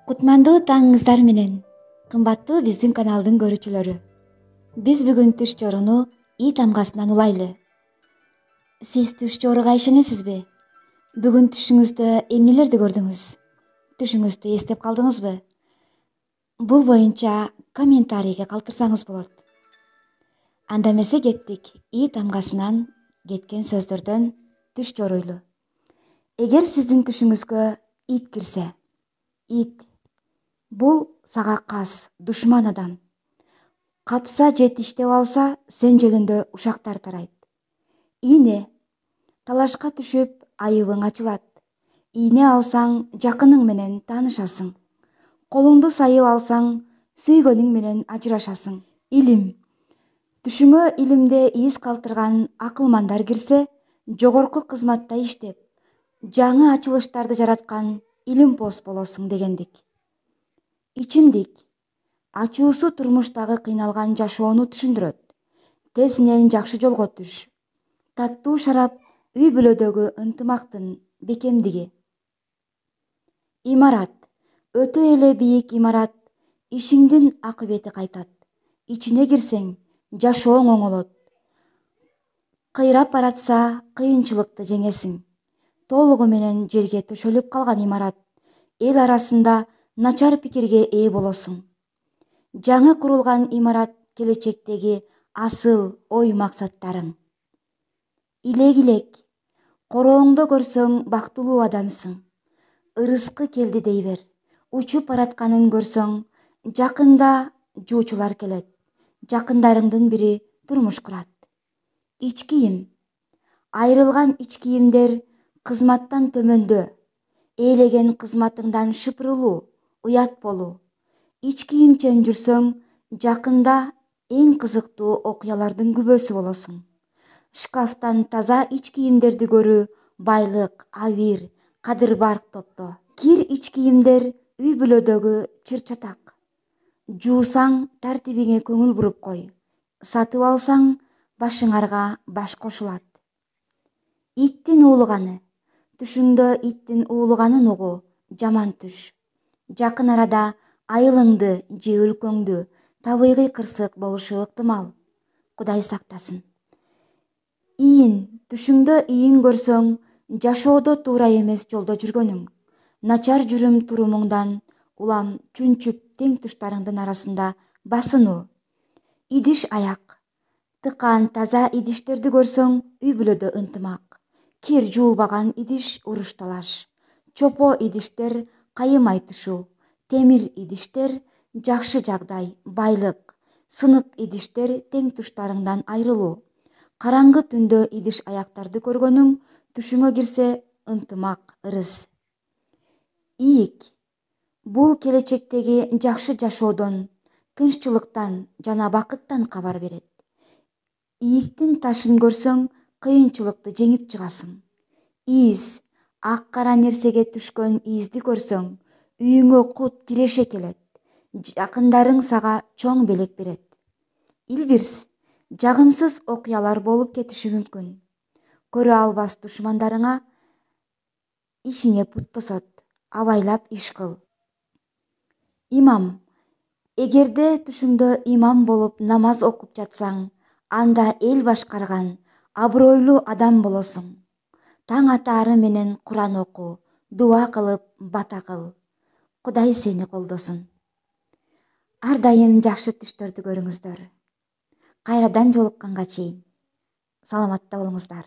Кутмандуу таңыңыздар менен, кымбаттуу биздин каналдын көрүүчүлөрү. Биз бүгүн түш жорууну ий тамгасынан улайлы. Сиз түш жорууга ишенесизби? Бүгүн түшүңүздө эмнелерди көрдүңүз? Түшүңүздү эстеп калдыңызбы? Бул боюнча комментарийге калтырсаңыз болот. Анда эмесе кеттик ий тамгасынан кеткен сөздөрдөн түш жоруйлу. Эгер сиздин түшүңүзгө ит кирсе, ит бул сага кас, душман адам. Капса же тиштеп алса, сен жөнүндө ушактар тарайт. Ийне талашка түшүп, айыбың ачылат. Ийне алсаң, жакының менен таанышасың. Колуңду сайып алсаң, сүйгөнүң менен ажырашасың. Илим. Түшүңө илимде из калтырган акылмандар кирсе, жогорку кызматта иштеп, жаңы ачылыштарды жараткан илимпоз болосуң дегендик. Ичимдик. Ачуусу турмуштагы кыйналган жашоону түшүндүрөт. Тезинен жакшы жолго түш. Таттуу шарап үй бүлөдөгү ынтымактын бекемдиги. Имарат. Өтө эле бийик имарат ишиңдин акыбети кайтат. Ичине кирсең, жашооң оңолот. Кыйрап баратса, кыйынчылыкты жеңесиң. Толугу менен жерге төшөлүп калган имарат эл арасында начар пикирге ээ болосуң. Жаңы курулган имарат келечектеги асыл ой максаттарың. Илек. Корооңдо көрсөң бактылуу адамсың. Ырыскы келди дей бер. Учуп баратканын көрсөң, жакында жуучулар келет. Жакындарыңдын бири турмуш курат. Ич кийим. Айрылган ич кийимдер кызматтан төмөндө. Ээлеген кызматыңдан шыпырылуу, уят болуу. Ич кийимчен жүрсөң, жакында эң кызыктуу окуялардын күбөсү болосуң. Шкафтан таза ич кийимдерди көрүү байлык, абийир, кадыр-барк топто. Кир ич кийимдер үй бүлөдөгү чыр-чатак. Жуусаң, тартибиңе көңүл буруп кой. Сатып алсаң, башыңарга баш кошулат. Иттин уулуганы. Түшүңдө иттин уулуганын угуу жаман түш. Жакын арада айылыңды же өлкөңдү табигый кырсык болушу ыктымал. Кудай сактасын. Ийин. Түшүңдө ийин көрсөң, жашоодо туура эмес жолдо жүргөнүң. Начар жүрүм турумуңдан улам чүнчүп тең туштарыңдын арасында басынуу. Идиш аяк. Тыкаан таза идиштерди көрсөң, үй бүлөдө ынтымак. Кир жуулбаган идиш уруш талаш. Чопо идиштер кайым айтышуу. Темир идиштер жакшы жагдай, байлык. Сынык идиштер тең туштарыңдан айрылуу. Караңгы түндө идиш аяктарды көргөнүң түшүңө кирсе, ынтымак, ырыс. Ийик. Бул келечектеги жакшы жашоодон, тынччылыктан жана бакыттан кабар берет. Ийиктин ташын көрсөң, кыйынчылыкты жеңип чыгасың. Из. Ак кара нерсеге түшкөн изди көрсөң, үйүңө кут киреше келет. Жакындарың сага чоң белек берет. Илбирс. Жагымсыз окуялар болуп кетиши мүмкүн. Көрө албас душмандарыңа ишиңе пут тосот. Абайлап иш кыл. Имам. Эгерде түшүңдө имам болуп намаз окуп жатсаң, анда эл башкарган абройлуу адам болосуң. Таң атаары менен Куран оку, дуа кылып, бата кыл. Кудай сени колдосун. Ар дайым жакшы түштөрдү көрүңүздөр. Кайрадан жолукканга чейин саламатта болуңуздар.